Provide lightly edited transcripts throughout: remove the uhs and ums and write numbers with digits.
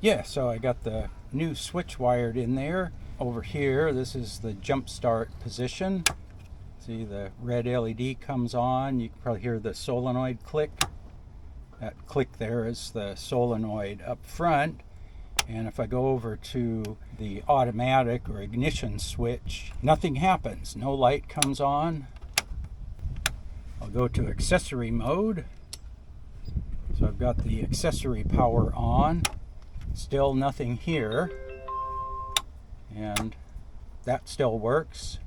Yeah, so I got the new switch wired in there. Over here, this is the jump start position. See, the red LED comes on. You can probably hear the solenoid click. That click there is the solenoid up front. And if I go over to the automatic or ignition switch, nothing happens. No light comes on. I'll go to accessory mode. So I've got the accessory power on. Still nothing here. And that still works.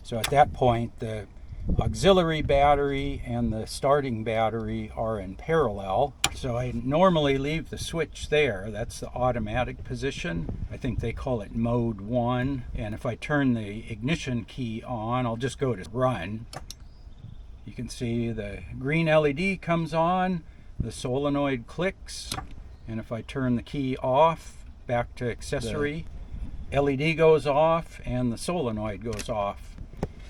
So at that point, the auxiliary battery and the starting battery are in parallel. So I normally leave the switch there. That's the automatic position. I think they call it mode 1. And if I turn the ignition key on, I'll just go to run. You can see the green LED comes on, the solenoid clicks, and if I turn the key off, back to accessory, the LED goes off and the solenoid goes off.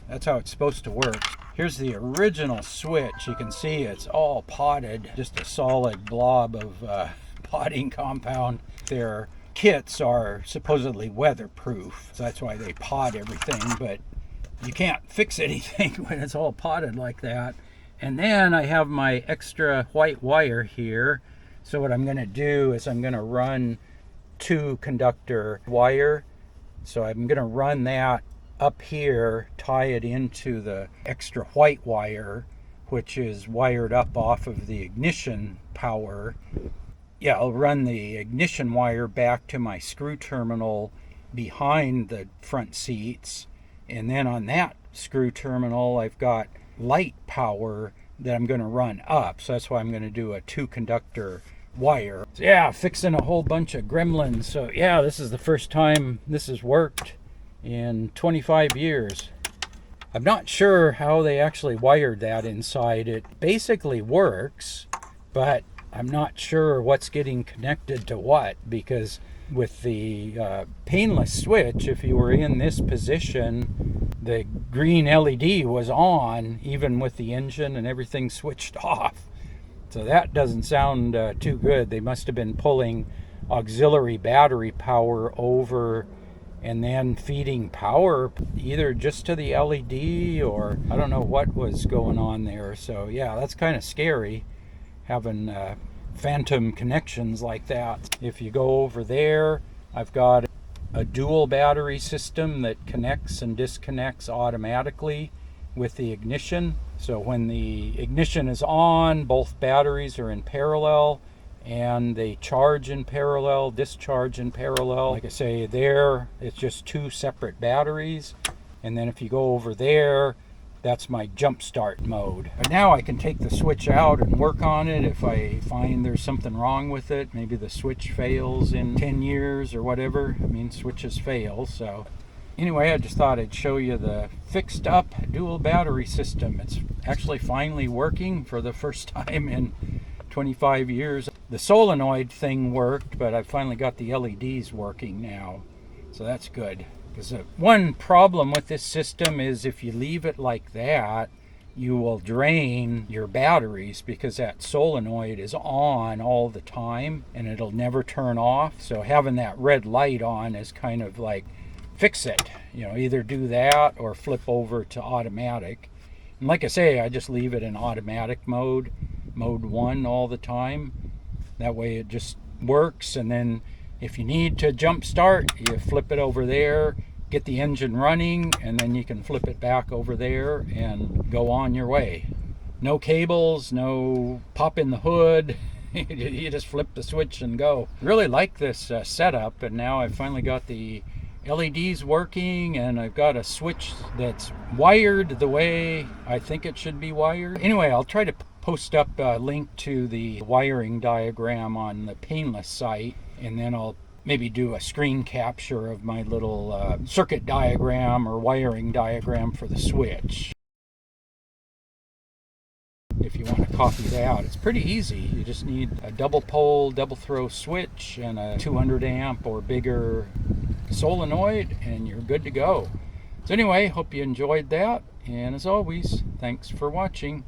That's how it's supposed to work. Here's the original switch. You can see it's all potted, just a solid blob of potting compound. Their kits are supposedly weatherproof, so that's why they pot everything, but you can't fix anything when it's all potted like that. And then I have my extra white wire here. So what I'm going to do is I'm going to run 2 conductor wire. So I'm going to run that up here, tie it into the extra white wire, which is wired up off of the ignition power. Yeah, I'll run the ignition wire back to my screw terminal behind the front seats. And then on that screw terminal, I've got light power that I'm going to run up. So that's why I'm going to do a 2 conductor wire. So yeah, fixing a whole bunch of gremlins. So yeah, this is the first time this has worked in 25 years. I'm not sure how they actually wired that inside. It basically works, but I'm not sure what's getting connected to what, because with the painless switch, if you were in this position, the green LED was on even with the engine and everything switched off. So that doesn't sound too good. They must have been pulling auxiliary battery power over and then feeding power either just to the LED, or I don't know what was going on there. So yeah, that's kind of scary, having phantom connections like that. If you go over there, I've got a dual battery system that connects and disconnects automatically with the ignition. So when the ignition is on, both batteries are in parallel, and they charge in parallel, discharge in parallel. Like I say, there it's just 2 separate batteries. And then if you go over there, that's my jump start mode. But now I can take the switch out and work on it if I find there's something wrong with it. Maybe the switch fails in 10 years or whatever. I mean, switches fail. So anyway, I just thought I'd show you the fixed up dual battery system. It's actually finally working for the first time in 25 years. The solenoid thing worked, but I finally got the LEDs working now. So that's good. Because one problem with this system is if you leave it like that, you will drain your batteries, because that solenoid is on all the time and it'll never turn off. So having that red light on is kind of like, fix it. You know, either do that or flip over to automatic. And like I say, I just leave it in automatic mode, mode 1 all the time. That way it just works, and then if you need to jump start, you flip it over there, get the engine running, and then you can flip it back over there and go on your way. No cables, no pop in the hood. You just flip the switch and go. Really like this setup, and now I've finally got the LEDs working, and I've got a switch that's wired the way I think it should be wired. Anyway, I'll try to post up a link to the wiring diagram on the Painless site, and then I'll maybe do a screen capture of my little circuit diagram or wiring diagram for the switch. If you want to copy that, it's pretty easy. You just need a double pole, double throw switch and a 200 amp or bigger solenoid, and you're good to go. So anyway, hope you enjoyed that, and as always, thanks for watching.